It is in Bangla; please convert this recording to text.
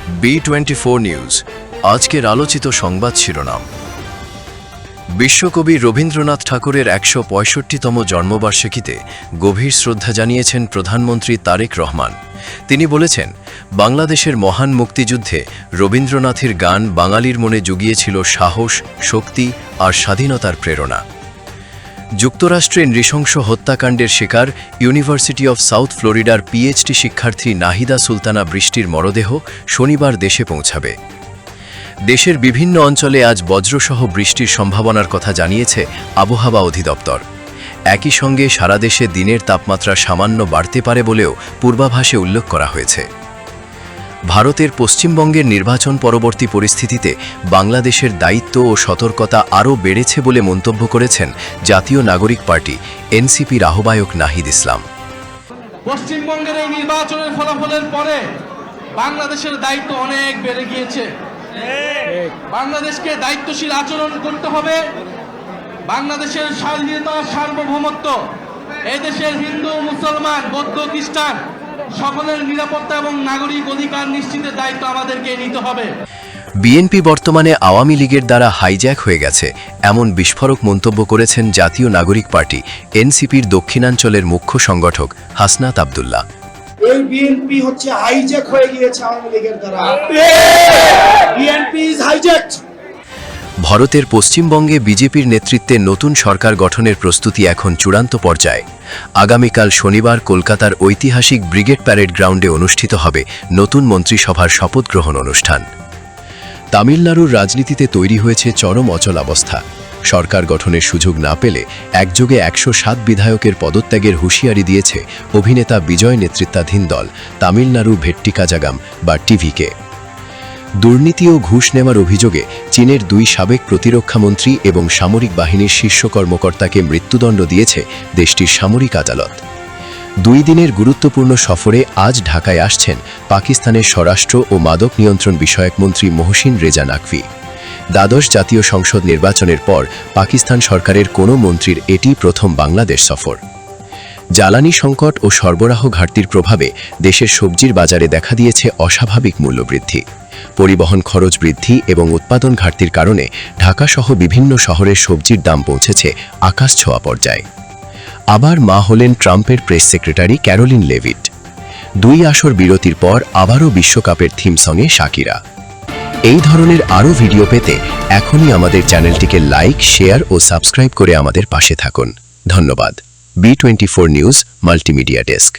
B24 নিউজ আজকের আলোচিত সংবাদ শিরোনাম। বিশ্বকবি রবীন্দ্রনাথ ঠাকুরের ১৬৫তম জন্মবার্ষিকীতে গভীর শ্রদ্ধা জানিয়েছেন প্রধানমন্ত্রী তারেক রহমান। তিনি বলেছেন, বাংলাদেশের মহান মুক্তিযুদ্ধে রবীন্দ্রনাথের গান বাঙালির মনে জুগিয়েছিল সাহস, শক্তি আর স্বাধীনতার প্রেরণা। যুক্তরাষ্ট্রে নৃশংস হত্যাকাণ্ডের শিকার ইউনিভার্সিটি অফ সাউথ ফ্লোরিডার পিএইচডি শিক্ষার্থী নাহিদা সুলতানা বৃষ্টির মরদেহ শনিবার দেশে পৌঁছাবে। দেশের বিভিন্ন অঞ্চলে আজ বজ্রসহ বৃষ্টির সম্ভাবনার কথা জানিয়েছে আবহাওয়া অধিদপ্তর। একই সঙ্গে সারা দেশে দিনের তাপমাত্রা সামান্য বাড়তে পারে বলেও পূর্বাভাসে উল্লেখ করা হয়েছে। ভারতের পশ্চিমবঙ্গের নির্বাচন পরবর্তী পরিস্থিতিতে বাংলাদেশের দায়িত্ব ও সতর্কতা আরও বেড়েছে বলে মন্তব্য করেছেন জাতীয় নাগরিক পার্টি এনসিপির আহ্বায়ক নাহিদ ইসলাম। পশ্চিমবঙ্গের এই নির্বাচনের ফলাফলের পরে বাংলাদেশের দায়িত্ব অনেক বেড়ে গিয়েছে। বাংলাদেশকে দায়িত্বশীল আচরণ করতে হবে। বাংলাদেশের স্বাধীনতা, সার্বভৌমত্ব, এদেশের হিন্দু, মুসলমান, বৌদ্ধ, খ্রিস্টান সকলের নিরাপত্তা এবং নাগরিক অধিকার নিশ্চিতের দায়িত্ব আমাদেরকে নিতে হবে। বিএনপি বর্তমানে আওয়ামী লীগের দ্বারা হাইজ্যাক হয়ে গেছে এমন বিস্ফোরক মন্তব্য করেছেন জাতীয় নাগরিক পার্টি এনসিপির দক্ষিণাঞ্চলের মুখ্য সংগঠক হাসনাত আব্দুল্লাহ। এই বিএনপি হচ্ছে হাইজ্যাক হয়ে গিয়েছে আওয়ামী লীগের দ্বারা। BNP is hijacked. ভারতের পশ্চিমবঙ্গে বিজেপির নেতৃত্বে নতুন সরকার গঠনের প্রস্তুতি এখন চূড়ান্ত পর্যায়ে। আগামীকাল শনিবার কলকাতার ঐতিহাসিক ব্রিগেড প্যারেড গ্রাউন্ডে অনুষ্ঠিত হবে নতুন মন্ত্রিসভার শপথ গ্রহণ অনুষ্ঠান। তামিলনাড়ুর রাজনীতিতে তৈরি হয়েছে চরম অচলাবস্থা। সরকার গঠনের সুযোগ না পেলে একযোগে ১০৭ বিধায়কের পদত্যাগের হুঁশিয়ারি দিয়েছে অভিনেতা বিজয় নেতৃত্বাধীন দল তামিলনাড়ু ভেট্টিকাজাগাম বা টিভিকে। দুর্নীতি ও ঘুষ নেওয়ার অভিযোগে চীনের ২ সাবেক প্রতিরক্ষামন্ত্রী এবং সামরিক বাহিনীর শীর্ষ কর্মকর্তাকে মৃত্যুদণ্ড দিয়েছে দেশটির সামরিক আদালত। ২ দিনের গুরুত্বপূর্ণ সফরে আজ ঢাকায় আসছেন পাকিস্তানের স্বরাষ্ট্র ও মাদক নিয়ন্ত্রণ বিষয়ক মন্ত্রী মহসিন রেজা নাকভি। দ্বাদশ জাতীয় সংসদ নির্বাচনের পর পাকিস্তান সরকারের কোনো মন্ত্রীর এটি প্রথম বাংলাদেশ সফর। জ্বালানি সংকট ও সরবরাহ ঘাটতির প্রভাবে দেশের সবজির বাজারে দেখা দিয়েছে অস্বাভাবিক মূল্যবৃদ্ধি। পরিবহন খরচ বৃদ্ধি এবং উৎপাদন ঘাটতির কারণে ঢাকাসহ বিভিন্ন শহরের সবজির দাম পৌঁছেছে আকাশ ছোঁয়া পর্যায়ে। আবার মা হলেন ট্রাম্পের প্রেস সেক্রেটারি ক্যারোলিন লেভিট। ২ আসর বিরতির পর আবারও বিশ্বকাপের থিম সঙ্গে শাকিরা। এই ধরনের আরও ভিডিও পেতে এখনই আমাদের চ্যানেলটিকে লাইক, শেয়ার ও সাবস্ক্রাইব করে আমাদের পাশে থাকুন। ধন্যবাদ। B24 news multimedia desk.